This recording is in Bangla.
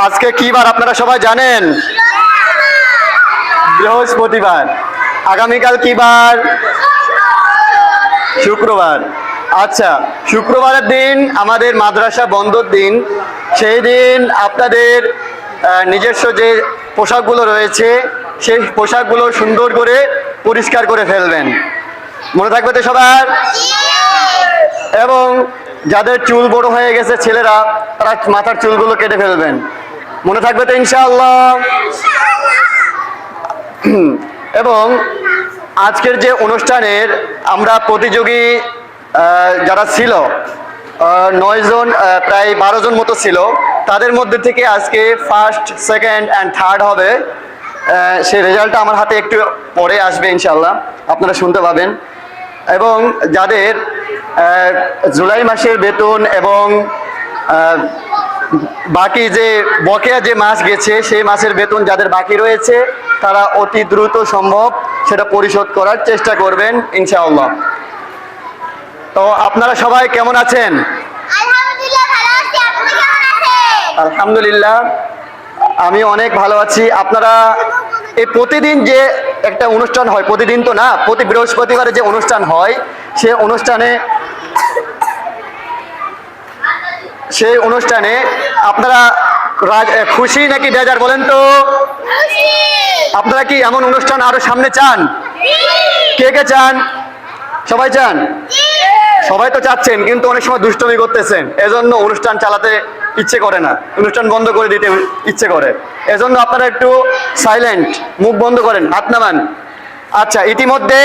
আজকে কি বার আপনারা সবাই জানেন? বৃহস্পতিবার। আগামীকাল কি বার? শুক্রবার। আচ্ছা, শুক্রবারের দিন আমাদের মাদ্রাসা বন্ধর দিন। সেই দিন আপনাদের নিজস্ব যে পোশাকগুলো রয়েছে সেই পোশাকগুলো সুন্দর করে পরিষ্কার করে ফেলবেন। মনে থাকবে তো সবার? এবং যাদের চুল বড় হয়ে গেছে ছেলেরা, তারা মাথার চুলগুলো কেটে ফেলবেন। মনে থাকবে তো ইনশাআল্লাহ? এবং আজকের যে অনুষ্ঠানের আমরা প্রতিযোগী যারা ছিল 9 জন, প্রায় 12 জন মতো ছিল, তাদের মধ্যে থেকে আজকে ফার্স্ট, সেকেন্ড অ্যান্ড থার্ড হবে। সেই রেজাল্টটা আমার হাতে একটু পরে আসবে ইনশাআল্লাহ, আপনারা শুনতে পাবেন। এবং যাদের জুলাই মাসের বেতন এবং বাকি যে বকেয়া যে মাস গেছে সেই মাসের বেতন যাদের বাকি রয়েছে, তারা অতি দ্রুত সম্ভব সেটা পরিশোধ করার চেষ্টা করবেন ইনশাআল্লাহ। তো আপনারা সবাই কেমন আছেন? আলহামদুলিল্লাহ, আমি অনেক ভালো আছি। আপনারা এই প্রতিদিন যে একটা অনুষ্ঠান হয়, প্রতিদিন তো না, প্রতি বৃহস্পতিবারে যে অনুষ্ঠান হয়, সেই অনুষ্ঠানে আপনারা খুশি নাকি বেজার বলেন তো? আপনারা কি এমন অনুষ্ঠান আরো সামনে চান? কে কে চান? সবাই চান? সবাই তো চাচ্ছেন, কিন্তু অনেক সময় দুষ্টমি করতেছেন, এজন্য অনুষ্ঠান চালাতে ইচ্ছে করে না, অনুষ্ঠান বন্ধ করে দিতে ইচ্ছে করে। এজন্য আপনারা একটু সাইলেন্ট, মুখ বন্ধ করেন, হাত নামান। আচ্ছা, ইতিমধ্যে